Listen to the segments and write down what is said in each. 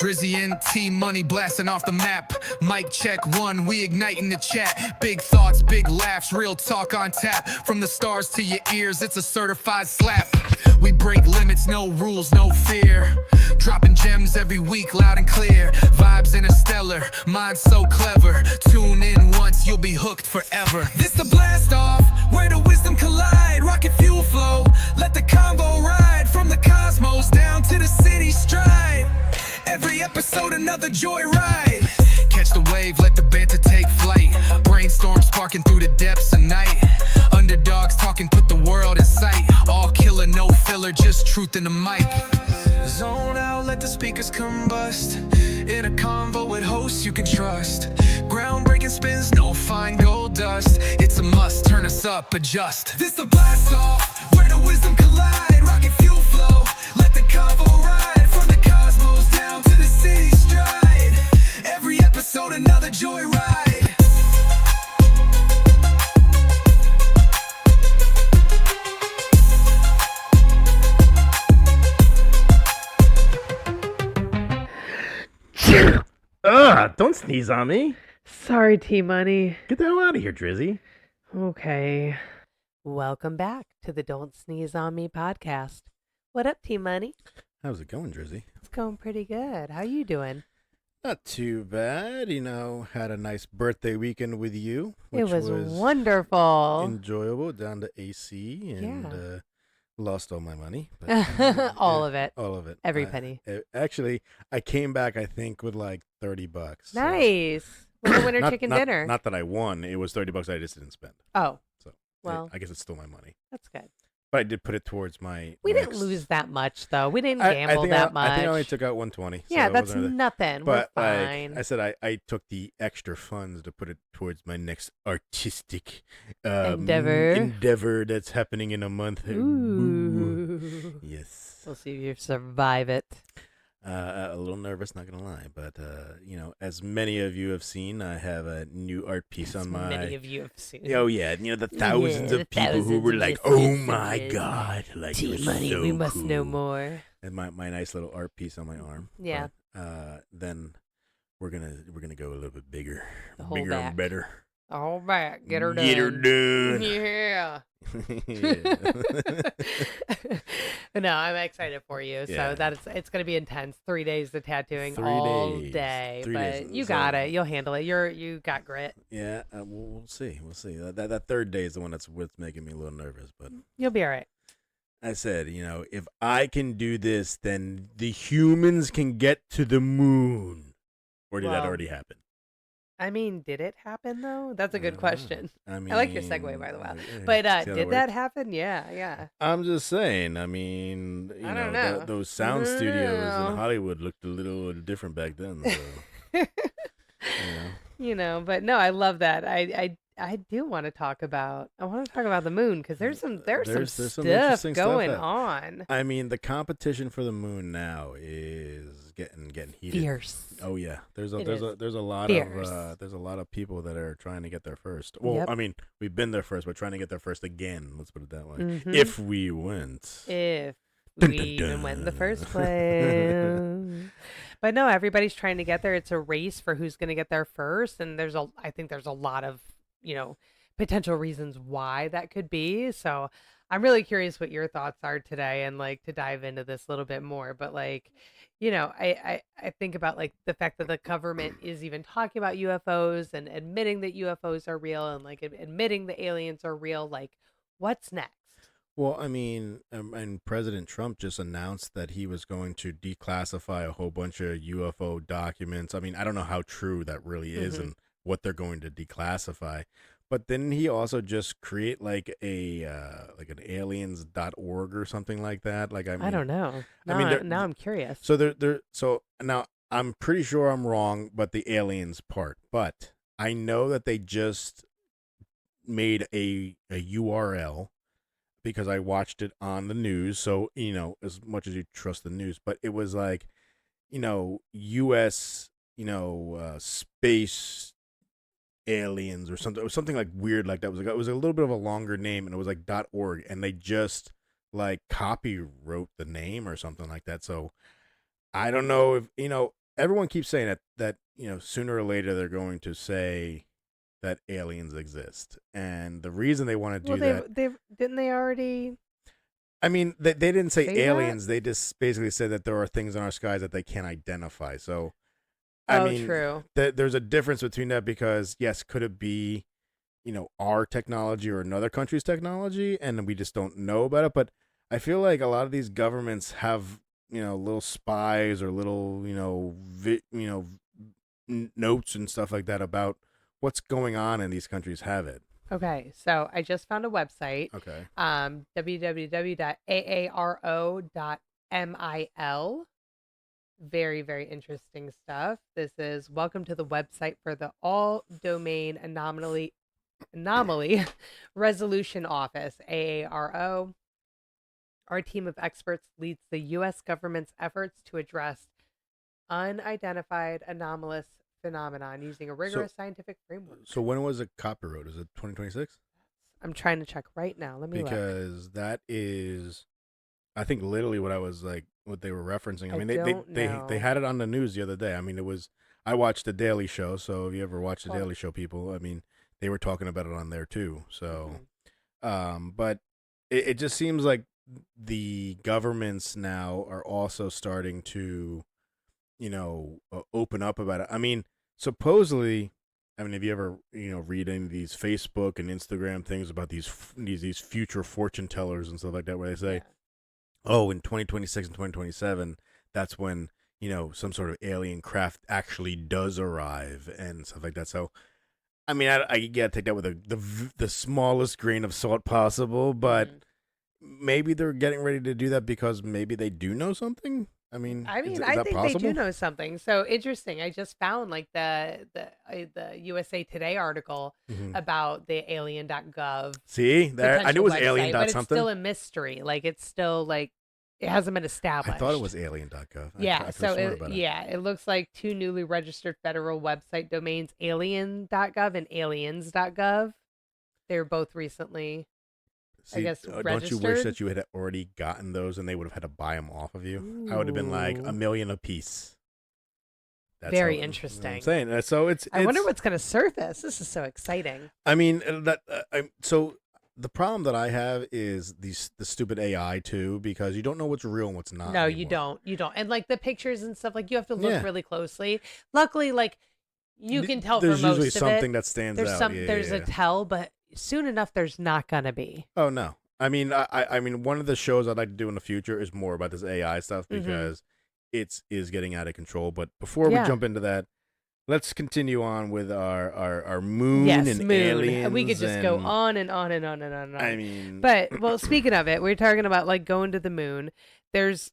Drizzy and T-Money blasting off the map. Mic check one, we igniting the chat. Big thoughts, big laughs, real talk on tap. From the stars to your ears, it's a certified slap. We break limits, no rules, no fear. Dropping gems every week, loud and clear. Vibes interstellar, mind so clever. Tune in once, you'll be hooked forever. This the blast off, where the wisdom collide. Rocket fuel flow, let the convo ride. From the cosmos down to the city stride. Every episode another joyride. Catch the wave, let the banter take flight. Brainstorm sparking through the depths of night. Underdogs talking, put the world in sight. All killer, no filler, just truth in the mic. Zone out, let the speakers combust. In a convo with hosts you can trust. Groundbreaking spins, no fine gold dust. It's a must, turn us up, adjust. This the blast off, where the wisdom collide. Rocket fuel flow, let the convo ride. From the cosmos down to the city stride. Every episode another joyride. Don't sneeze on me. Sorry, T-Money. Get the hell out of here, Drizzy. Okay. Welcome back to the Don't Sneeze on Me podcast. What up, T-Money? How's it going, Drizzy? It's going pretty good. How you doing? Not too bad. Had a nice birthday weekend with you. It Which was wonderful. Enjoyable, down to AC, and lost all my money. But, All of it. All of it. Every penny. Actually, I came back, I think, with like $30. So. Nice. Was it winter chicken dinner? Not that I won. It was $30 I just didn't spend. Oh. So well, I guess it's still my money. That's good. But I did put it towards my. We didn't lose that much, though. We didn't gamble that much. I think I only took out 120. Yeah, so that's nothing. But we're fine. I said I took the extra funds to put it towards my next artistic endeavor that's happening in a month. Ooh. Yes. We'll see if you survive it. A little nervous, not gonna lie, but as many of you have seen, I have a new art piece on my. Many of you have seen. Oh yeah, the thousands of people who were like, "Oh my God, like T-Money, so we must cool. know more." And my nice little art piece on my arm. Yeah. But, then we're gonna go a little bit bigger, The whole bigger back. and better. All back, get her done. Get her done. Yeah. No, I'm excited for you. Yeah. So it's gonna be intense. 3 days of tattooing 3 all days. day. 3 but days. you So- got it. You'll handle it. You got grit. Yeah, we'll see. We'll see. That third day is the one that's making me a little nervous. But You'll be all right. I said, if I can do this, then the humans can get to the moon. Or did that Well, already happen? I mean, did it happen though? That's a good question. I like your segue, by the way. yeah, But see how did that works? happen? Yeah. I'm just saying. I mean, I don't know. those sound studios No. in Hollywood looked a little different back then. So, But no, I love that. I do want to talk about. I want to talk about the moon because there's some some stuff interesting going stuff on. I mean, the competition for the moon now is getting heated. Fierce. Oh yeah, there's a It lot fierce. of people that are trying to get there first. Well, Yep. I mean, we've been there first, but trying to get there first again. Let's put it that way. Mhm. If we went. If Dun, we dun, even went in the dun. first place. But no, everybody's trying to get there. It's a race for who's going to get there first, and I think there's a lot of potential reasons why that could be. So I'm really curious what your thoughts are today, and to dive into this a little bit more. But I think about the fact that the government is even talking about UFOs and admitting that UFOs are real, and admitting the aliens are real. What's next? Well, I mean, and President Trump just announced that he was going to declassify a whole bunch of UFO documents. I mean, I don't know how true that really is and what they're going to declassify. But then he also just create an aliens.org or something like that. I don't know. Now I'm curious. So now I'm pretty sure I'm wrong, but the aliens part. But I know that they just made a URL because I watched it on the news. So, as much as you trust the news, but it was US, space aliens or something. It was something weird like that. It was a little bit of a longer name, and it was .org, and they just copy wrote the name or something like that. So I don't know if everyone keeps saying that sooner or later they're going to say that aliens exist, and the reason they want to Well, do that. they didn't they already I mean, they didn't say say that? aliens. They just basically said that there are things in our skies that they can't identify. So, I Oh, mean, true. there's a difference between that because, yes, could it be, our technology or another country's technology and we just don't know about it? But I feel like a lot of these governments have, little spies or little, notes and stuff like that about what's going on in these countries have it. Okay, so I just found a website, Okay. www.aaro.mil. Very, very interesting stuff. This is welcome to the website for the All Domain Anomaly Resolution Office, AARO. Our team of experts leads the U.S. government's efforts to address unidentified anomalous phenomenon using a So, rigorous scientific framework. so when was it copyrighted? Is it 2026? I'm trying to check right now. Let me look. Because that is, I think, literally what I was like, what they were referencing. I I mean, don't they know. had it on the news the other day. I mean, it was. I watched the Daily Show, so if you ever watch the Well, Daily Show, people, I mean, they were talking about it on there too. So, mhm. but it just seems like the governments now are also starting to, open up about it. I mean, supposedly, I mean, if you ever, read any of these Facebook and Instagram things about these future fortune tellers and stuff like that, where they say, Yeah. oh, in 2026 and 2027, that's when, some sort of alien craft actually does arrive and stuff like that. So, I mean, I gotta take that with the smallest grain of salt possible, but Mhm. maybe they're getting ready to do that because maybe they do know something. I mean, I is mean, is I that think they do possible? know something. So interesting. I just found like the USA Today article Hmm. about the alien.gov See, there, I knew potential it was alien website, dot but it's still something. a mystery. Like it's still like it hasn't been I thought it established. was alien.gov. Yeah, I could have so sworn about it. it looks like two newly registered federal website domains, alien.gov and aliens.gov. They're both recently, I See, guess, don't you wish registered. that you had already gotten those and they would have had to buy them off of you? I would have been like a Ooh, million a piece. That's how very I'm interesting. saying. So I wonder what's going to surface. This is so exciting. I mean so the problem that I have is the stupid AI too because you don't know what's real and what's not No, you anymore. don't. You don't. And like the pictures and stuff, like you have to look Yeah, really closely. Luckily, like you can tell for there's usually most of it. something that stands out. Yeah, There's yeah, a yeah. tell, but soon enough there's not gonna be. Oh no. I mean, I mean, one of the shows I'd like to do in the future is more about this AI stuff Mm-hmm. because it's is getting out of control. But before we Yeah. jump into that, let's continue on with our moon Yes, and moon. We could aliens just go and on and on and on and on and I on. mean, But well, speaking of it, we're talking about like going to the moon. There's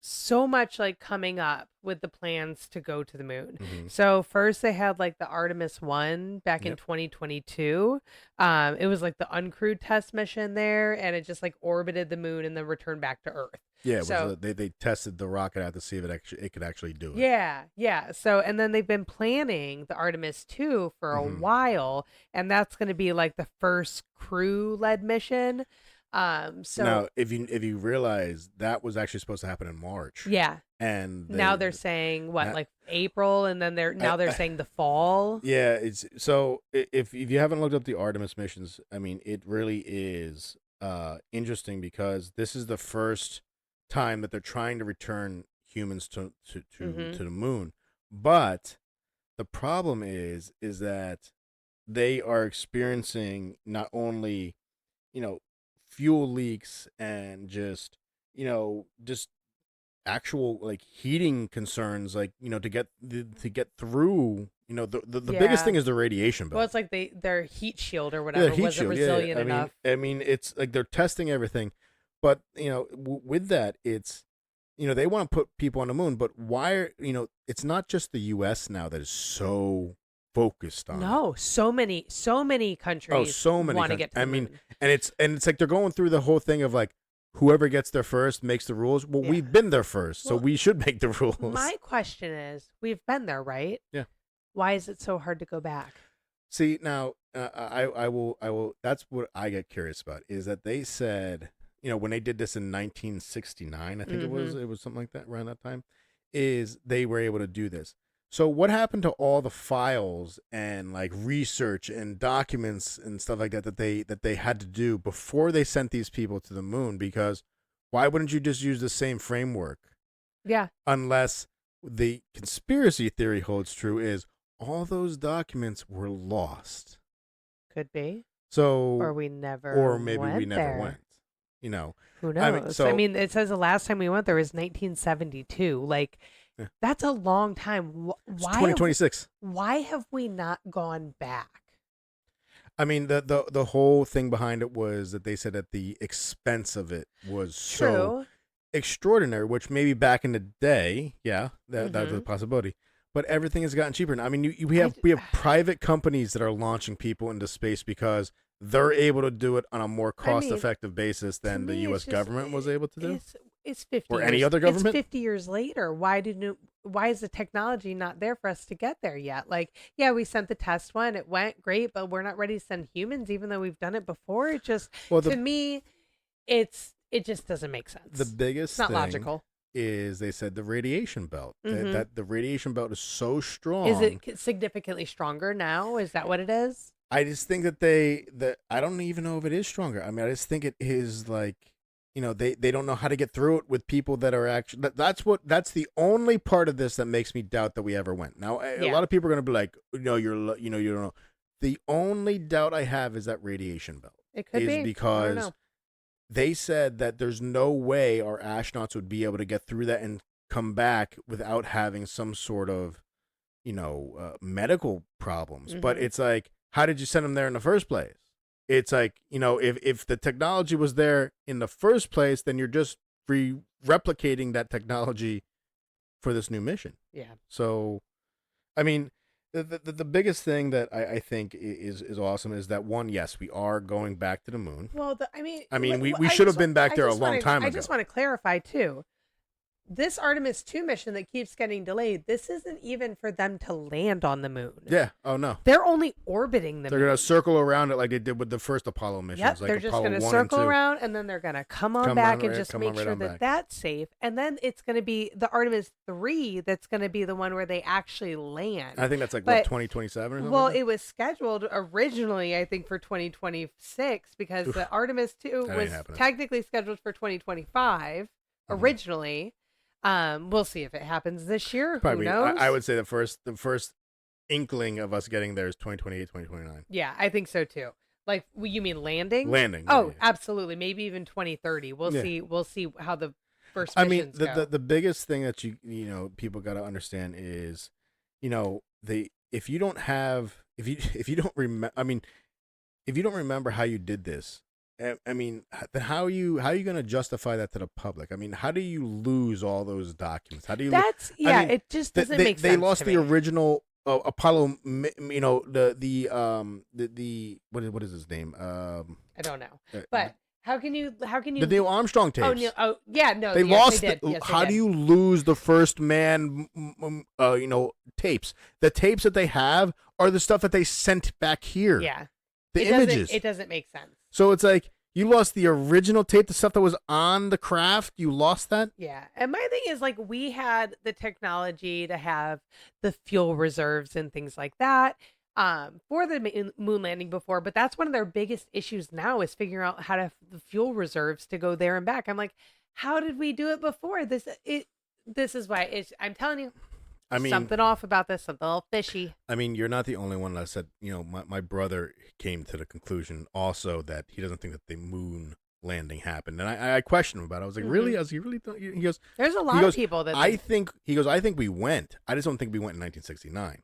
so much like coming up with the plans to go to the moon. mhm, So first they had like the Artemis 1 back in yep, 2022. It was like the uncrewed test mission there and it just like orbited the moon and then returned back to Earth. yeah, it was So they tested the rocket out to see if it could actually do it. yeah, yeah. So and then they've been planning the Artemis 2 for a Hmm. while and that's going to be like the first crew led mission. So Now, if you realize that was actually supposed to happen in March, yeah, and now they're saying what, now, like April, and then they're I saying the fall. yeah, it's so if you haven't looked up the Artemis missions, I mean, it really is interesting because this is the first time that they're trying to return humans Mm-hmm. to the moon. But the problem is that they are experiencing not only, you know, fuel leaks and just actual like heating concerns like to get through the biggest Yeah. thing is the radiation Well, belt. it's like their heat shield or Yeah, whatever heat wasn't shield. Yeah, resilient I mean enough. it's like they're testing everything, but with that it's they want to put people on the moon, but why are it's not just the US now that is so focused on it. No, so many Oh, countries so many want to countries. get to I the mean, moon. and it's like they're going through the whole thing of like whoever gets there first makes the rules. Well, Yeah. we've been there first, so Well, we should make the rules. my question is, we've been there, right? Yeah. Why is it so hard to go back? See, now I will. That's what I get curious about is that they said when they did this in 1969, I think Mm-hmm. it was something like that around that time. is they were able to do this. So what happened to all the files and like research and documents and stuff like that that they had to do before they sent these people to the moon? Because why wouldn't you just use the same framework? Yeah. Unless the conspiracy theory holds true is all those documents were lost. Could be. So Or we never or maybe we went never there. went. You know. Who knows? I mean, it says the last time we went there was 1972. Like, Yeah. that's a long time. It's Why 2026. Why have we not gone back? I mean, the whole thing behind it was that they said that the expense of it was so True. extraordinary, which maybe back in the day, yeah, that was a possibility. But everything has gotten cheaper. I mean, we have private companies that are launching people into space because they're able to do it on a more cost-effective basis than the U.S. government was able to do. It's 50 Or years. any other government? It's 50 years later. Why is the technology not there for us to get there yet? Like, yeah, we sent the test one. It went great, but we're not ready to send humans, even though we've done it before. It just, to me, it just doesn't make sense. The biggest it's not thing logical. Is they said the radiation belt. That the radiation belt is so strong. Is it significantly stronger now? Is that what it is? I just think that I don't even know if it is stronger. I mean, I just think it is like, they don't know how to get through it with people that are actually. That's the only part of this that makes me doubt that we ever went. Now, a lot of people are going to be like, you don't know. The only doubt I have is that radiation belt. It could be because they said that there's no way our astronauts would be able to get through that and come back without having some sort of, medical problems. But it's like, how did you send them there in the first place? It's like, if the technology was there in the first place, then you're just replicating that technology for this new mission. Yeah. So, I mean, the biggest thing that I think is awesome is that one, yes, we are going back to the moon. Well, we should have been back there a long time ago. I just want to clarify too. This Artemis 2 mission that keeps getting delayed, this isn't even for them to land on the moon. Yeah. Oh, no. They're only orbiting the moon. They're going to circle around it like they did with the first Apollo missions. Yep, like they're just going to circle around, and then they're going to come back and just make sure that that's safe. And then it's going to be the Artemis 3 that's going to be the one where they actually land. I think that's 2027 or something? Well, it was scheduled originally, I think, for 2026 because the Artemis 2 was technically scheduled for 2025 originally. We'll see if it happens this year. Probably. Who knows? I would say the first inkling of us getting there is 2028, 2029. Yeah, I think so too. Like, you mean landing? Landing. Oh, absolutely. Maybe even 2030. We'll see. We'll see how the first missions go. The biggest thing that people got to understand is, if you don't remember how you did this, I mean, then how are you going to justify that to the public? I mean, how do you lose all those documents? How do you? It just doesn't make sense. They lost the me. original Apollo. The what is his name? I don't know, but how can you? The Neil Armstrong tapes? They lost. They did. How do you lose the first man? Tapes. The tapes that they have are the stuff that they sent back here. Yeah. The images. It doesn't make sense. So it's like you lost the original tape, the stuff that was on the craft. You lost that. Yeah, and my thing is, like, we had the technology to have the fuel reserves and things like that for the moon landing before, but that's one of their biggest issues now is figuring out how to have the fuel reserves to go there and back. I'm like, how did we do it before? This is why I'm telling you. I mean, something off about this, something a little fishy. I mean, you're not the only one that said, my brother came to the conclusion also that he doesn't think that the moon landing happened. And I questioned him about it. I was like, really? I was like, really? He goes, there's a lot of people that I think we went. I just don't think we went in 1969.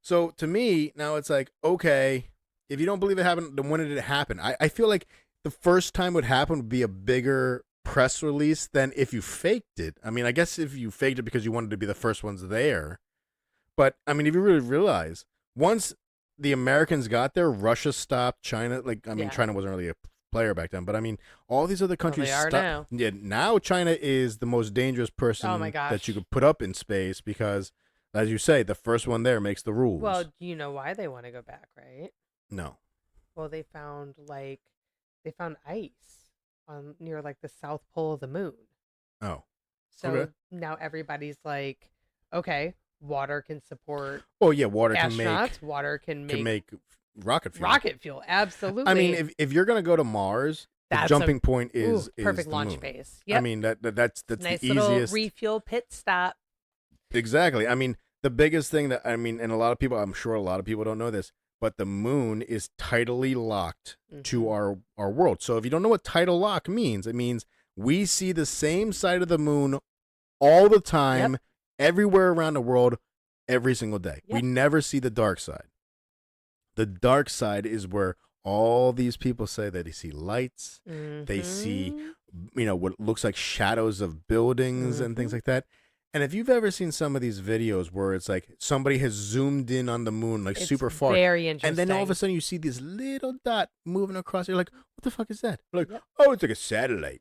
So to me, now it's like, okay, if you don't believe it happened, then when did it happen? I feel like the first time it would happen would be a bigger press release than if you faked it. I mean, I guess if you faked it because you wanted to be the first ones there. But I mean, if you really realize, once the Americans got there, Russia stopped, China, China wasn't really a player back then, but I mean, all these other countries stopped. Now. Yeah, now China is the most dangerous person that you could put up in space because, as you say, the first one there makes the rules. Well, you know why they want to go back, right? No. Well, they found ice near the South Pole of the moon. Oh. So Okay. now everybody's like, okay, water can support Oh yeah, water astronauts. Water can can make make rocket fuel. rocket fuel. I mean, Absolutely. if you're gonna go to Mars, the That's a jumping point is perfect the launch moon. base. I Yep. mean that's the Nice little easiest. refuel pit stop. Exactly. I mean, the biggest thing that I mean, and a lot of people, I'm sure a lot of people don't know this, but the moon is tidally locked to Mhm. our world. So if you don't know what tidal lock means, it means we see the same side of the moon all the time, Yep. everywhere around the world, every single day. We Yep. never see the dark side. The dark side is where all these people say that they see lights, they see, Mhm. what looks like shadows of buildings and things Mhm. like that. And if you've ever seen some of these videos where it's like somebody has zoomed in on the moon like It's super far, very and then all of a interesting. sudden you see this little dot moving across, you're like, what the fuck is that? You're like, Yep. oh, it's like a satellite.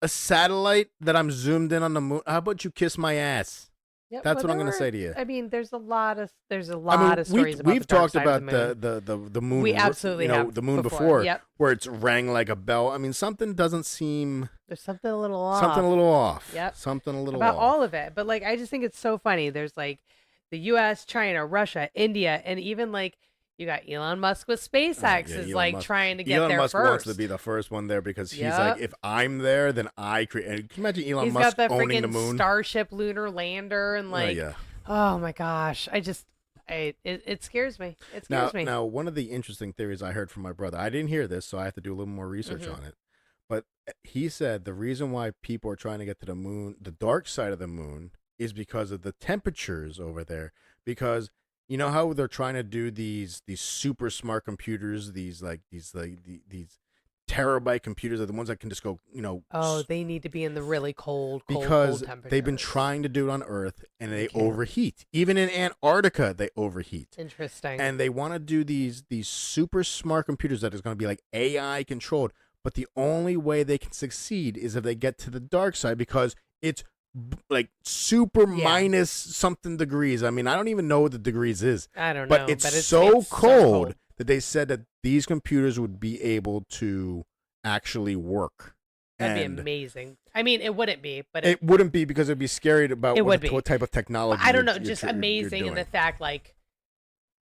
A satellite that I'm zoomed in on the moon. How about you kiss my ass? Yep. That's Well, what I'm there gonna were. say to you. I mean, there's a lot of I mean, stories about we've the dark talked side of about the moon. the moon, We absolutely have the moon before. before, Yep. where it's rang like a bell. I mean, something doesn't seem There's something a little off. something a little off. Yep. Something a little About off. all of it. But like I just think it's so funny. There's like the US, China, Russia, India, and even like you got Elon Musk with SpaceX is Elon like Musk. trying to get Elon there Musk first. wants to be the first one there because he's Yep. like, if I'm there, then I create. And can you imagine Elon He's Musk got the owning the freaking moon? Starship lunar lander and like yeah. oh my gosh. It scares me. It scares me. Now, one of the interesting theories I heard from my brother, I didn't hear this, so I have to do a little more research Mhm. on it. But he said the reason why people are trying to get to the moon, the dark side of the moon, is because of the temperatures over there. Because you know how they're trying to do these super smart computers, these terabyte computers are the ones that can just go, Oh, they need to be in the really cold because temperatures. they've been trying to do it on Earth and they can't. overheat. Even in Antarctica, they overheat. Interesting. And they want to do these super smart computers that is going to be like AI controlled. But the only way they can succeed is if they get to the dark side because it's like super Yeah. minus something degrees. I mean, I don't even know what the degrees is, I don't know, but it's, it's so it's cold that they said that these computers would be able to actually work. That'd And be amazing. I mean, it wouldn't be, but it wouldn't be because it'd be scary about It would be. what type of technology. I don't know, you're just you're amazing in the doing. fact like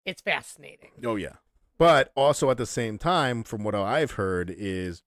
it's fascinating. Oh yeah, but also at the same time, from what I've heard, is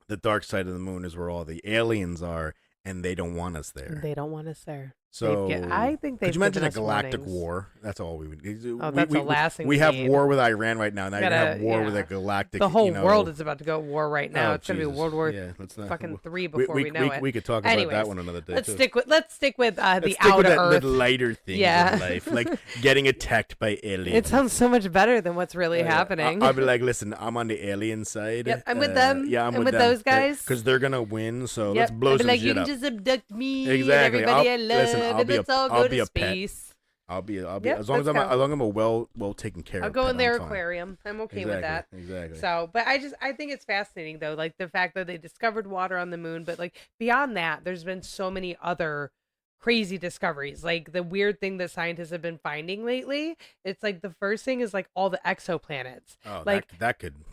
the dark side of the moon is where all the aliens are, and they don't want us there. They don't want us there. So I think they've could you imagine given a us galactic warnings. war? That's all we would. Oh, that's the last thing we we have need. war with Iran right now. Now you're gonna have war with yeah. a galactic. The whole world is about to go to war right now. Oh, It's gonna be Jesus. World War Yeah, let's not, fucking 3 before we know it. We could talk about Anyways, that one another day. Let's too. stick with the Let's stick outer with Earth. the lighter things Yeah. in life, like getting attacked by aliens. It sounds so much better than what's really Oh, yeah. happening. I'll be like, listen, I'm on the alien side. Yep, I'm with them. Yeah, I'm with them. those guys. Because they're gonna win. So Yep. let's blow I'd be some like, shit you can up. just abduct me Exactly. and everybody I I'll- love, listen, I'll and be let's a- all I'll go be to a pet. space. I'll be Yep, as long as let's go. I'm a well taken care I'll of. go pet, in their I'm fine. aquarium. I'm okay with that. Exactly. So, but I think it's fascinating though, like the fact that they discovered water on the moon, but like beyond that, there's been so many other crazy discoveries. Like the weird thing that scientists have been finding lately, it's like the first thing is like all the exoplanets. Oh, like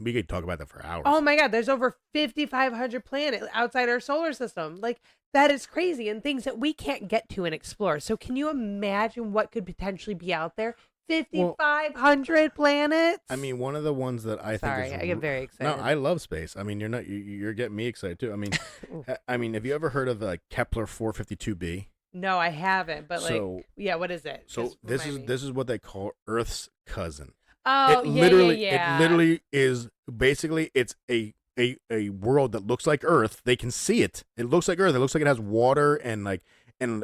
we could talk about that for hours. oh my god, there's over 5,500 planets outside our solar system. Like that is crazy and things that we can't get to and explore. So can you imagine what could potentially be out there? 5,500 planets? I mean, one of the ones that I Sorry, think is I get very excited. No, I love space. I mean, you're getting me excited too. I mean, have you ever heard of like Kepler 452b? No, I haven't, but like So- yeah, what is it? So Just this remind me. is what they call Earth's cousin. Oh, it yeah, literally yeah. it literally is basically it's a world that looks like Earth. They can see it. It looks like Earth. It looks like it has water and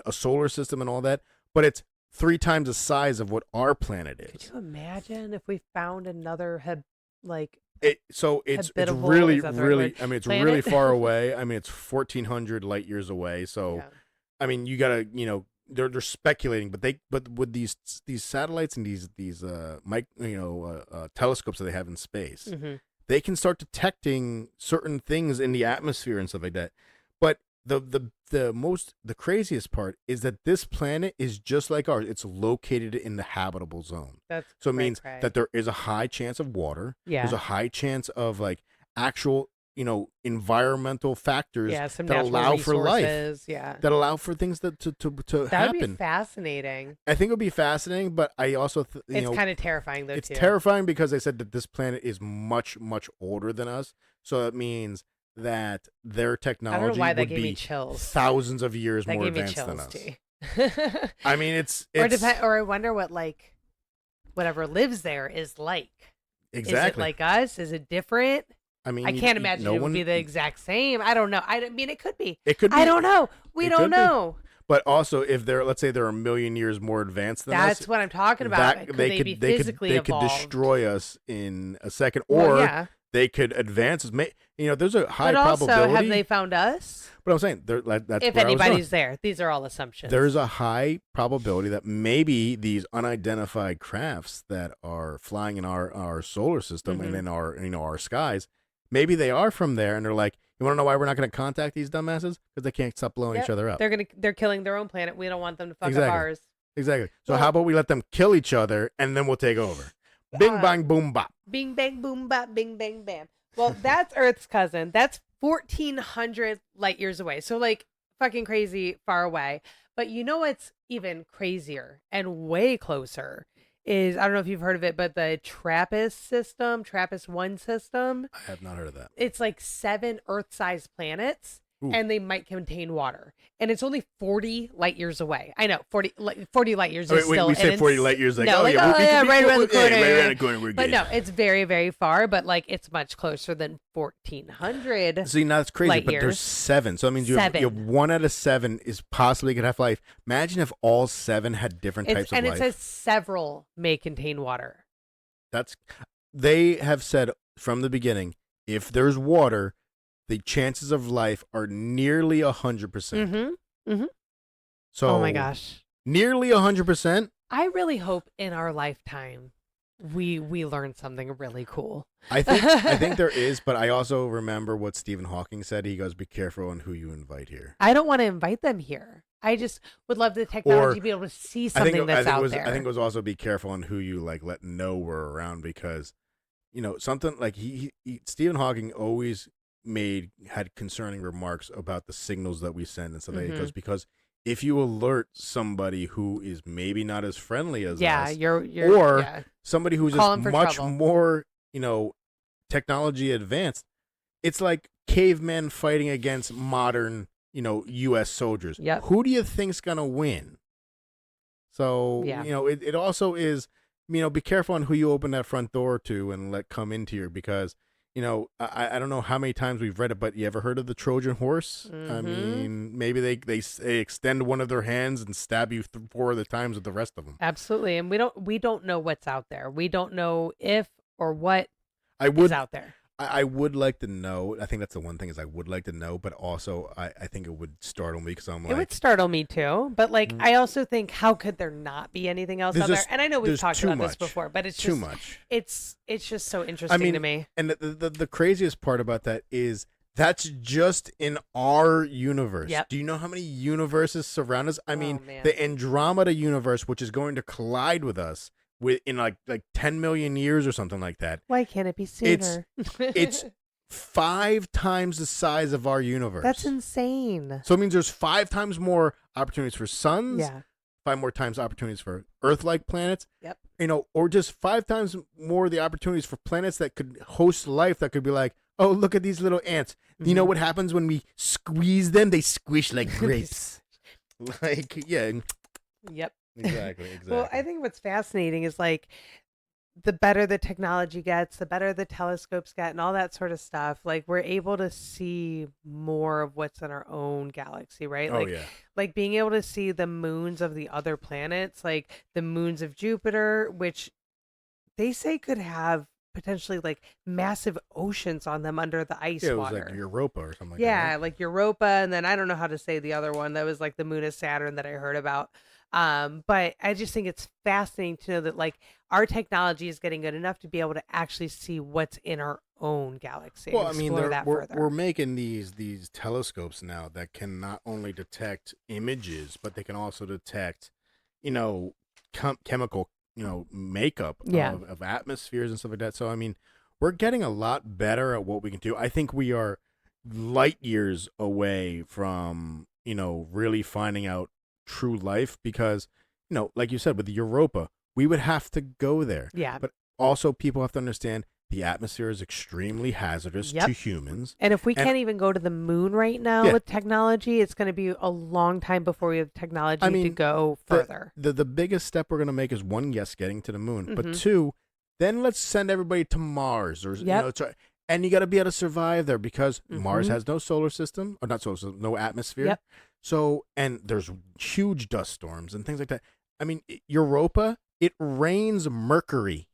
a solar system and all that, but it's 3 times the size of what our planet is. Could you imagine if we found another It's habitable, really is that the right word? I mean it's Planet? really far away. I mean it's 1,400 light years away. So Yeah. I mean you gotta they're speculating, but with these satellites and these telescopes that they have in space, Mhm. they can start detecting certain things in the atmosphere and stuff like that. But the craziest part is that this planet is just like ours. It's located in the habitable zone. That's So it cray means cray. that there is a high chance of water. Yeah. There's a high chance of like actual environmental factors some that natural allow for life, resources. Yeah. that allow for things to That happen. would be fascinating. I think it would be fascinating, but I also, It's kind of terrifying, though, it's too. terrifying because they said that this planet is much, much older than us. So that means that their technology why that would gave me be chills. thousands of years That more gave me advanced than chills, us. too. I mean, it's Or I wonder what, like, whatever lives there is like. exactly. Is it like us? Is it different? I mean, I can't imagine it would be the exact same. I don't know. I mean, it could be. It could be. I don't know. We don't know. But also, if let's say they're a million years more advanced than us, That's what I'm talking about. Could they be physically could evolved? destroy us in a second, Well, or yeah. they could advance us. There's a high But also, probability. have they found us? But I'm saying that's If where I was going. anybody's there, these are all assumptions. There's a high probability that maybe these unidentified crafts that are flying in our solar system and in our skies, maybe they are from there, and they're like, you want to know why we're not going to contact these dumbasses? Because they can't stop blowing each other up. They're killing their own planet. We don't want them to fuck Exactly. up ours. Exactly. So how about we let them kill each other, and then we'll take over? Bing, bang, boom, bop. Bing, bang, boom, bop, bing, bang, bam. Well, that's Earth's cousin. That's 1,400 light years away. So, like, fucking crazy far away. But you know what's even crazier and way closer is, I don't know if you've heard of it, but the TRAPPIST-1 system. I have not heard of that. It's like 7 Earth-sized planets. Ooh. And they might contain water. And it's only 40 light years away. I know, 40 light years is still... We say 40 light years, like, no, right around the corner. Right around the corner, we're But good. no, it's very, very far, but like it's much closer than 1,400 See, now it's crazy, light but years. there's 7. So that means you have 1 out of 7 is possibly going to have life. Imagine if all 7 had different types of life. And it says several may contain water. They have said from the beginning, if there's water, the chances of life are nearly 100%. Mm-hmm. So, oh my gosh, nearly 100%. I really hope in our lifetime we learn something really cool. I think there is, but I also remember what Stephen Hawking said. He goes, "Be careful on who you invite here." I don't want to invite them here. I just would love the technology to be able to see something that's out there. I think it was also be careful on who you let know we're around, because something like Stephen Hawking always had concerning remarks about the signals that we send and stuff. Like that. He goes, because if you alert somebody who is maybe not as friendly as us, or somebody who's just much more technology advanced, it's like cavemen fighting against modern U.S. soldiers. Yep. Who do you think's gonna win? So it also is, be careful on who you open that front door to and let come into here, because I don't know how many times we've read it, but you ever heard of the Trojan horse? Mm-hmm. I mean, maybe they extend one of their hands and stab you 4 other times with the rest of them. Absolutely, and we don't know what's out there. We don't know if or what is out there. I would like to know. I think that's the one thing, is I would like to know, but also I think it would startle me, because I'm like... It would startle me too, but I also think, how could there not be anything else out there? And I know we've talked about this before, but it's too just, much. It's just so interesting to me. And the craziest part about that is that's just in our universe. Yep. Do you know how many universes surround us? I mean, the Andromeda universe, which is going to collide with us in like 10 million years or something like that. Why can't it be sooner? It's 5 times the size of our universe. That's insane. So it means there's 5 times more opportunities for suns. Yeah. 5 more times opportunities for Earth-like planets. Yep. Or just 5 times more the opportunities for planets that could host life, that could be like, oh, look at these little ants. Mm-hmm. You know what happens when we squeeze them? They squish like grapes. Yep. Exactly. Well, I think what's fascinating is the better the technology gets, the better the telescopes get, and all that sort of stuff. We're able to see more of what's in our own galaxy, right? Like being able to see the moons of the other planets, like the moons of Jupiter, which they say could have potentially massive oceans on them under the ice water. It was like Europa or something like that. Yeah, like Europa, and then I don't know how to say the other one. That was like the moon of Saturn that I heard about. But I just think it's fascinating to know that our technology is getting good enough to be able to actually see what's in our own galaxy. Well, I mean, we're making these telescopes now that can not only detect images, but they can also detect, chemical, makeup of atmospheres and stuff like that. So, I mean, we're getting a lot better at what we can do. I think we are light years away from, really finding out true life because, like you said, with Europa, we would have to go there. Yeah. But also people have to understand the atmosphere is extremely hazardous Yep. to humans. And if we And- can't even go to the moon right now Yeah. with technology, it's going to be a long time before we have technology to go further. The biggest step we're going to make is one, yes, getting to the moon, but Mhm. two, then let's send everybody to Mars or Yep. and you got to be able to survive there because Mars Mhm. has no solar system or not solar system, no atmosphere. Yep. So and there's huge dust storms and things like that. I mean, Europa, it rains mercury.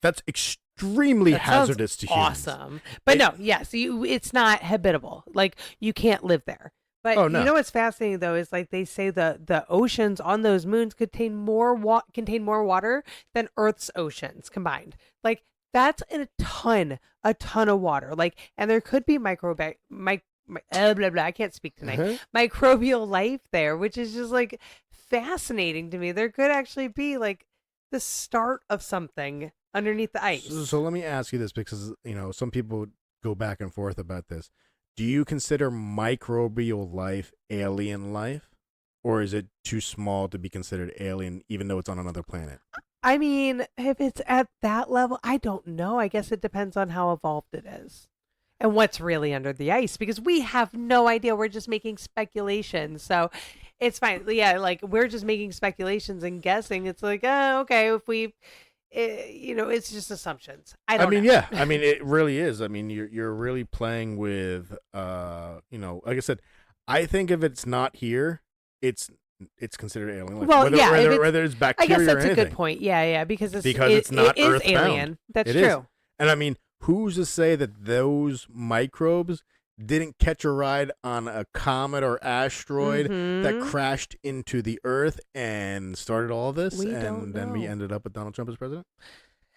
That's extremely That sounds hazardous to humans. awesome. But no, yes, it's not habitable. Like you can't live there. But Oh, no. you know what's fascinating though is like they say the oceans on those moons contain more water than Earth's oceans combined. Like that's a ton of water. Like and there could be blah, blah, I can't speak tonight. Uh-huh. Microbial life there, which is just like fascinating to me. There could actually be like the start of something underneath the ice. So let me ask you this because some people go back and forth about this. Do you consider microbial life alien life, or is it too small to be considered alien even though it's on another planet? I mean, if it's at that level, I don't know. I guess it depends on how evolved it is and what's really under the ice because we have no idea. We're just making speculations. So it's fine. Yeah, like we're just making speculations and guessing. It's like, oh, okay, if we it's just assumptions. I mean, yeah. I mean, it really is. I mean, you're really playing with, like I said, I think if it's not here, it's considered alien life. Well, whether it's bacteria I guess that's or anything. a good point. Yeah, because it's not it is earthbound. alien. That's It true. is. And I mean, who's to say that those microbes didn't catch a ride on a comet or asteroid that Mhm. crashed into the Earth and started all this, We and don't then we know. ended up with Donald Trump as president?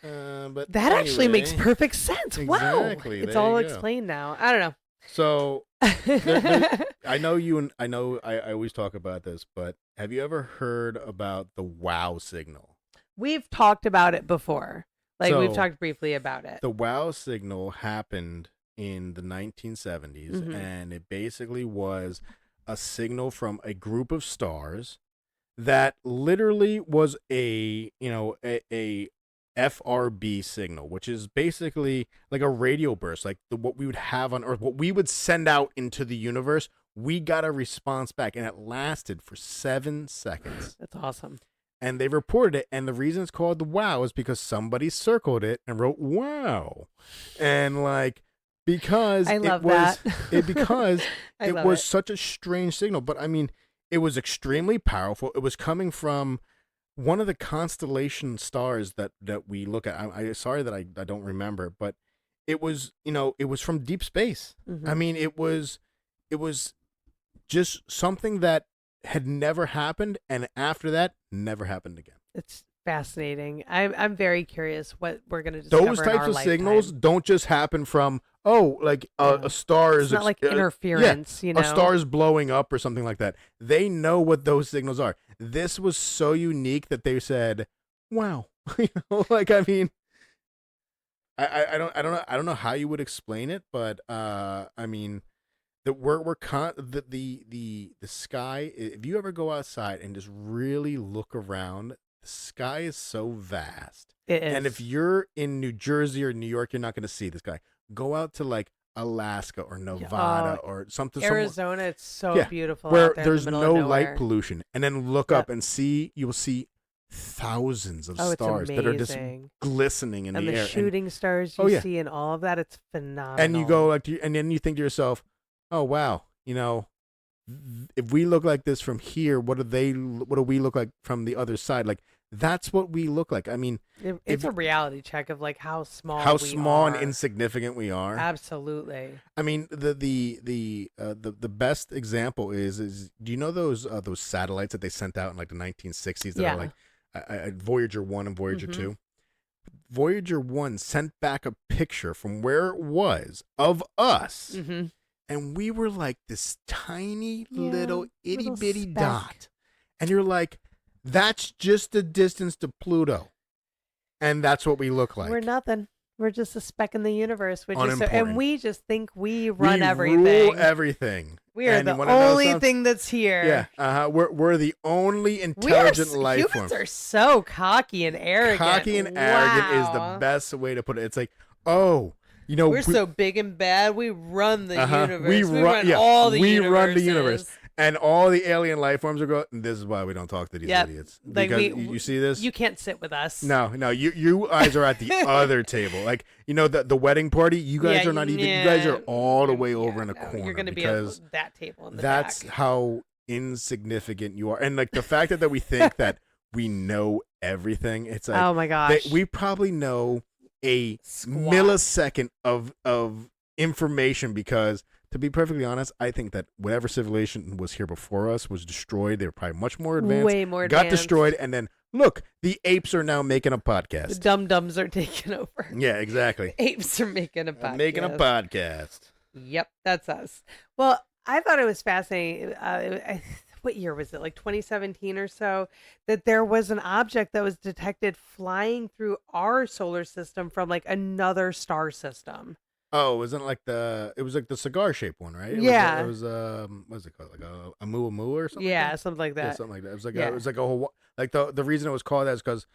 But That actually makes anyway. perfect sense. Wow, Exactly. it's There all you go. explained now. I don't So know. I know you, and I know I always talk about this, but have you ever heard about the WOW signal? We've talked about it before. Like we've So, talked briefly about it. The WOW signal happened in the 1970s, Mhm. and it basically was a signal from a group of stars that literally was a FRB signal, which is basically like a radio burst, like what we would have on Earth, what we would send out into the universe. We got a response back, and it lasted for 7 seconds. That's awesome. And they reported it, and the reason it's called the WOW is because somebody circled it and wrote "wow," and because I love it was that. because I it love was it. such a strange signal. But I mean, it was extremely powerful. It was coming from one of the constellation stars that we look at. I sorry that I don't remember, but it was it was from deep space. Mhm. I mean, it was just something that had never happened, and after that, never happened again. It's fascinating. I'm very curious what we're gonna discover Those in types our of lifetime. signals don't just happen from a star It's is not like yeah, interference, you know. a star is blowing up or something like that. They know what those signals are. This was so unique that they said, "Wow," I mean, I don't know how you would explain it, but I mean, the sky. If you ever go outside and just really look around, the sky is so vast. It is. And if you're in New Jersey or New York, you're not going to see this guy. Go out to like Alaska or Nevada or something. Arizona, it's so Yeah, beautiful where out there in there's the middle no of light nowhere. pollution, and then look up and you will see thousands of Oh, it's stars that are just amazing. glistening in And the the air. shooting stars Oh, you yeah. see and all of that, it's phenomenal. And you go and then you think to yourself, "Oh wow, if we look like this from here, what do we look like from the other side?" Like that's what we look like. I mean, It's a reality check of like how small and are. insignificant we are. Absolutely. I mean, the best example is do you know those satellites that they sent out in like the 1960s that Yeah. are like Voyager 1 and Voyager Mhm. 2? Voyager 1 sent back a picture from where it was of us, Mm-hmm. and we were like this tiny little itty little bitty speck. dot. And you're like, that's just the distance to Pluto. And that's what we look like. We're nothing. We're just a speck in the universe, which is so, Unimportant. and we just think we run we everything. Rule everything. We are And you the wanna know only something? thing that's here. Yeah, we're the only We are intelligent life humans form. are so cocky and arrogant. Cocky and arrogant is the Wow. best way to put it. It's like, oh, you know, We're so big and bad. We run the universe. we run all the we universes. run the universe, and all the alien life forms are going. This is why we don't talk to these Yep. idiots. Like Because you see this. You can't sit with us. No, you guys are at the other table. Like, you know, the wedding party, you guys are not even, you guys are all the way over in a corner. You're going to be because at that table in the that's back. how insignificant you are. And like the fact that we think that we know everything, it's like, Oh my gosh. we probably know a Squat. millisecond of information, because to be perfectly honest, I think that whatever civilization was here before us was destroyed. They were probably much more advanced. Way more got advanced. destroyed, and then look, the apes are now making a The podcast. dum-dums are taking over. Yeah, exactly. Apes are making a podcast. Making a podcast. Yep, that's us. Well, I thought it was fascinating. What year was it? Like 2017 or so, that there was an object that was detected flying through our solar system from like another star system. Oh, it was like the cigar shaped one, right? Yeah. It was what is it called? Like a muamua or something? Yeah, Like something like that? Yeah, that. something like that. It was like Yeah. it was like like the reason it was called that is because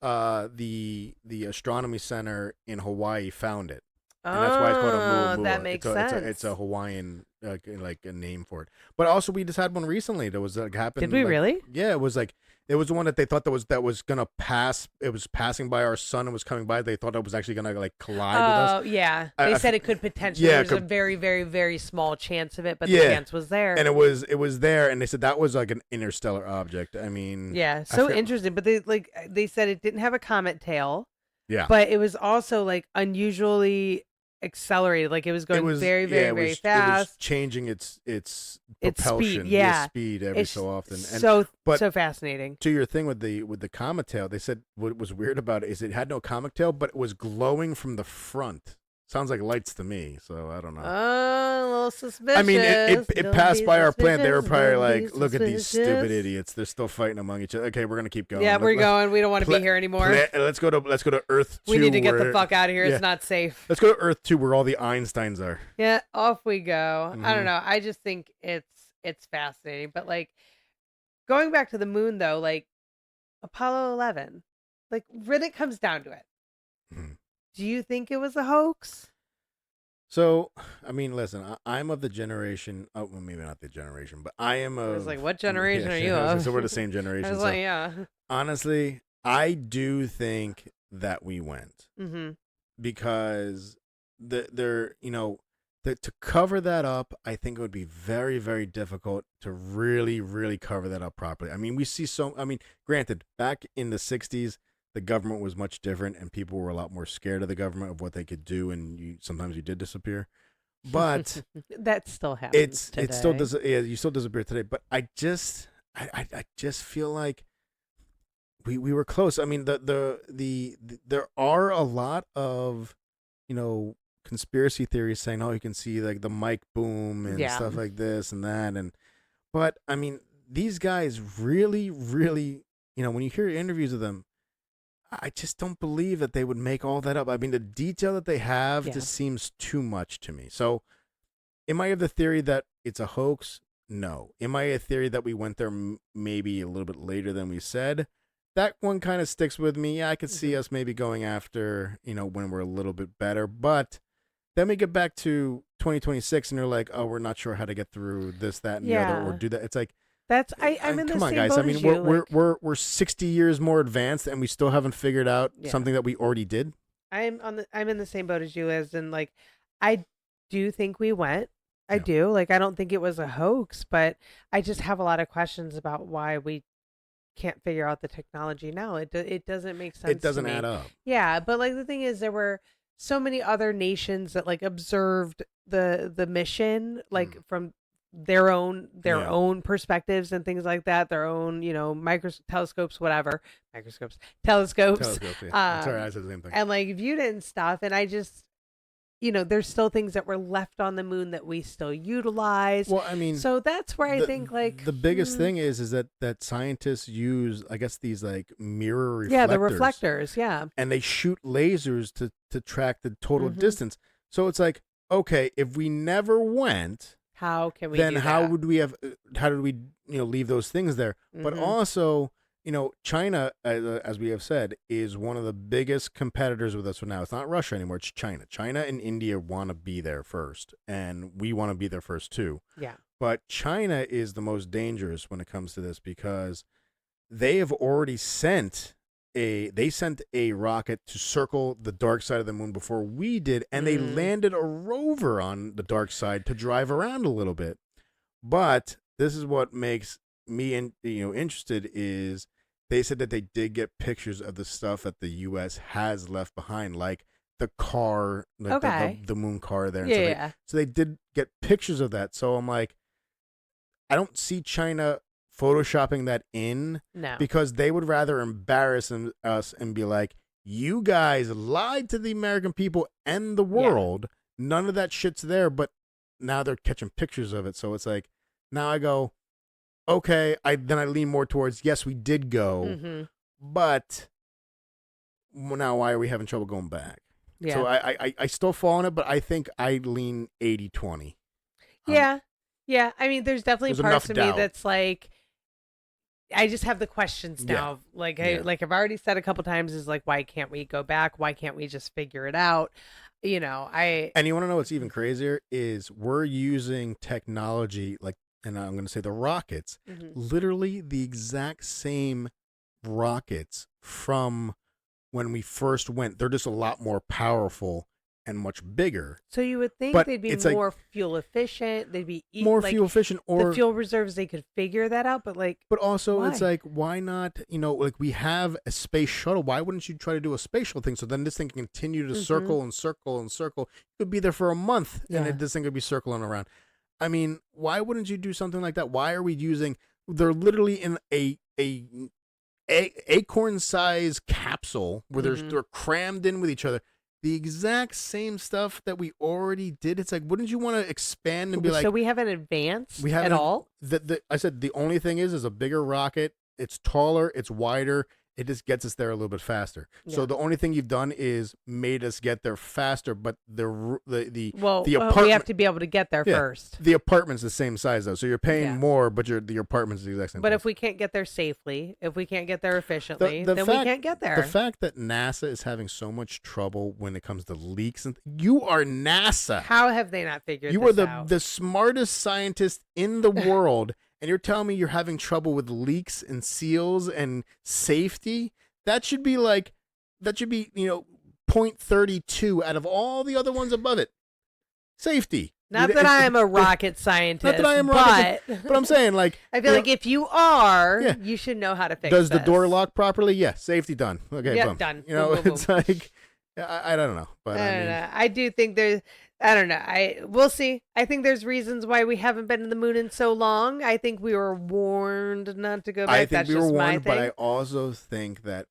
the astronomy center in Hawaii found it. And that's why it's called a muamua. That makes sense. It's a Hawaiian like a name for it. But also we just had one recently that was like happened. Did we like, really? Yeah, it was the one that they thought that was gonna pass. It was passing by our sun and was coming by. They thought it was actually gonna like collide with us. Oh, yeah. I- They I said f- it could potentially. yeah, There was could- a very, very, very small chance of it, but the Yeah. chance was there. And it was there, and they said that was like an interstellar object. I mean, Yeah, I so feel- interesting. But they said it didn't have a comet tail, yeah. but it was also like unusually accelerated. Like it was going very, very, it very was, fast. It was changing its Its propulsion, speed, yeah. its speed every It's so often. And so but- fascinating. to your thing with the comet tail, they said what was weird about it is it had no comet tail, but it was glowing from the front. Sounds like lights to me, so I don't know. A little suspicious. I mean, it Don't passed be by our plant. They were suspicious, probably don't be like, "Look at these stupid suspicious." idiots. They're still fighting among each other." Okay, we're gonna keep going. Yeah, we're going. We don't want to pla- be here anymore. Let's go to Earth 2. We need to get the where- fuck out of here. yeah. It's not safe. Let's go to Earth 2, where all the Einsteins are. Yeah, off we go. I Mhm. don't know. I just think it's fascinating. But like going back to the moon though, like Apollo 11, like when it comes down to it, Mhm. do you think it was a hoax? So, I mean, listen, I'm of the generation. Oh, well, maybe not the generation, but I am I of. was like, what generation are you yeah, of? So we're the same I generation. was So like, yeah. honestly, I do think that we went Mm-hmm. because to cover that up, I think it would be very, very difficult to really, really cover that up properly. I mean, granted, back in the 60s, the government was much different and people were a lot more scared of the government of what they could do, and sometimes you did disappear. But that still happens. it still today. does. Yeah, you still disappear today. But I just feel like we were close. I mean, there are a lot of conspiracy theories saying, oh, you can see like the mic boom and Yeah. stuff like this and that, but I mean, these guys really, really, when you hear interviews with them, I just don't believe that they would make all that up. I mean, the detail that they have Yeah. just seems too much to me. So, am I of the theory that it's a hoax? No. Am I a theory that we went there maybe a little bit later than we said? That one kind of sticks with me. Yeah, I could see us maybe going after, when we're a little bit better. But then we get back to 2026 and they're like, oh, we're not sure how to get through this, that, and the other, or Yeah. do that. It's like, I'm in the come on, same guys. boat I mean, as you. we're 60 years more advanced, and we still haven't figured out Yeah. something that we already did. I'm in the same boat as you, as in like I do think we went. I Yeah. do. Like I don't think it was a hoax, but I just have a lot of questions about why we can't figure out the technology now. It doesn't make sense. It doesn't to me. add up. Yeah, but like the thing is, there were so many other nations that like observed the mission, like from their own Yeah. perspectives and things like that, their own telescopes, whatever, telescopes, Telescope, yeah. Sorry, I said the same thing. and like viewed it and stuff. And I just there's still things that were left on the moon that we still utilize. Well, I mean, So that's where I think like the biggest thing is that scientists use, I guess, these like mirror reflectors. Yeah, the reflectors, yeah. And they shoot lasers to track the total distance. So it's like, okay, if we never went, how can we then do how that? would we have how did we leave those things there? But also, China, as we have said, is one of the biggest competitors with us for now. It's not Russia anymore, it's China. China and India want to be there first, and we want to be there first too. Yeah. But China is the most dangerous when it comes to this, because they have already sent a rocket to circle the dark side of the moon before we did, and they landed a rover on the dark side to drive around a little bit. But this is what makes me interested, is they said that they did get pictures of the stuff that the U.S. has left behind, like the car, like the moon car there. And Yeah. So they did get pictures of that. So I'm like, I don't see China photoshopping that in, No. because they would rather embarrass us and be like, you guys lied to the American people and the world. None of that shit's there, but now they're catching pictures of it. So it's like, now I go, okay, then I lean more towards, yes, we did go, but now why are we having trouble going back? Yeah. So I still fall on it, but I think I lean 80-20. Yeah. Yeah. I mean, there's definitely There's parts of enough me doubt. that's like, I just have the questions now. Like I've already said a couple times, is like, why can't we go back? Why can't we just figure it out? And you want to know what's even crazier is we're using technology like, and I'm going to say the rockets, literally the exact same rockets from when we first went. They're just a lot more powerful and much bigger. So you would think But they'd be it's like- more fuel efficient. They'd be More fuel efficient, or the fuel reserves. They could figure that out, but like, but also it's why? like, why not? Like we have a space shuttle. Why wouldn't you try to do a spatial thing? So then this thing can continue to circle and circle and circle. You could be there for a month, and this thing could be circling around. I mean, why wouldn't you do something like that? Why are we using? They're literally in a acorn-sized capsule where they're crammed in with each other. The exact same stuff that we already did. It's like, wouldn't you want to expand and be like? So we haven't advanced We haven't at all. I said the only thing is a bigger rocket. It's taller. It's wider. It just gets us there a little bit faster. So the only thing you've done is made us get there faster. But the apartment, we have to be able to get there first. The apartment's the same size though, so you're paying more, but the apartment's the exact same. But size. if we can't get there safely, if we can't get there efficiently, then we can't get there. The fact that NASA is having so much trouble when it comes to leaks, and you are NASA. How have they not figured? You are this out? the smartest scientist in the world. And you're telling me you're having trouble with leaks and seals and safety? That should be 0.32 out of all the other ones above it. Safety. Not that I am a rocket scientist. Not that I am rocket, but I'm saying, like, I feel like if you are, you should know how to fix. Does the door lock properly? Yeah. Safety done. Okay. Yeah, boom. done. You know, Boom, boom, it's boom. like, I don't know, but I don't know. I do think there's. I don't know. We'll see. I think there's reasons why we haven't been to the moon in so long. I think we were warned not to go back. I think That's we were just my warned, but thing. I also think that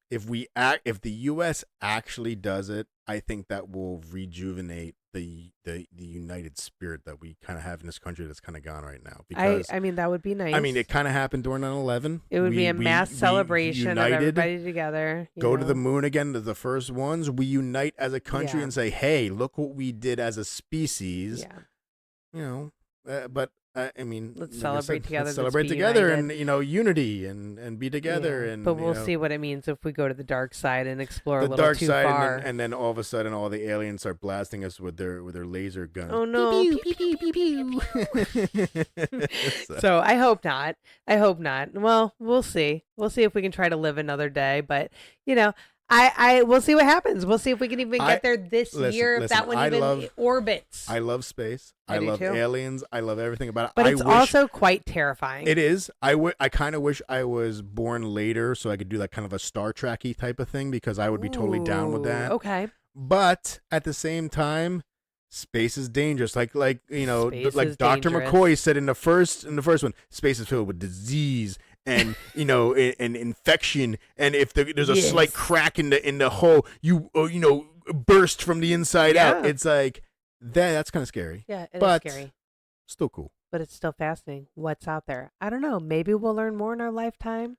if the U.S. actually does it, I think that will rejuvenate the united spirit that we kind of have in this country that's kind of gone right now. Because I mean, that would be nice. I mean, it kind of happened during 9/11. It would be a mass celebration united, of everybody together. Go to the moon again. To the first ones. We unite as a country and say, "Hey, look what we did as a species." Yeah. You know, but I mean, Let's like I celebrate said, together, let's let's celebrate be together, united. and unity and be together. Yeah. And But we'll see what it means if we go to the dark side and explore a the little dark too side, far. and then all of a sudden, all the aliens start blasting us with their laser guns. Oh no! Pew, pew, pew, pew, pew. So I hope not. I hope not. Well, we'll see. We'll see if we can try to live another day. But we'll see what happens. We'll see if we can even get there this year. If that one even orbits. I love space. I do love too. aliens. I love everything about it. But it's also quite terrifying. It is. I kind of wish I was born later so I could do that kind of a Star Trek-y type of thing, because I would be totally down with that. Okay. But at the same time, space is dangerous. Like Space is Dr. dangerous. McCoy said in the first one, space is filled with disease and and infection, and if there's a slight crack in the hole, burst from the inside out. Yeah. It's like that's kind of scary. Yeah, it is But scary. still cool. But it's still fascinating. What's out there? I don't know. Maybe we'll learn more in our lifetime.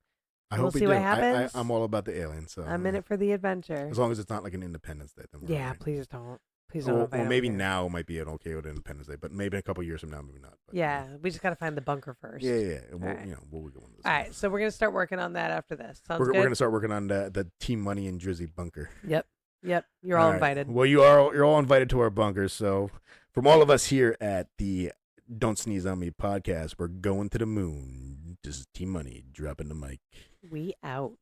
I We'll hope we see do. what happens. I'm all about the aliens. So I'm in it for the adventure. as long as it's not like an Independence Day. Then we're Yeah, all right. please don't. Please don't. Or invite maybe over here. now might be an okay with Independence Day, but maybe in a couple years from now, maybe not. But, Yeah, we just got to find the bunker first. Yeah. And we'll, right. we'll go into this. All right, so we're gonna start working on that after this. Sounds We're good. going to start working on the T-Money and Drizzy bunker. Yep. You're all right. invited. Well, you're all invited to our bunkers. So from all of us here at the Don't Sneeze on Me podcast, we're going to the moon. This is T-Money dropping the mic. We out.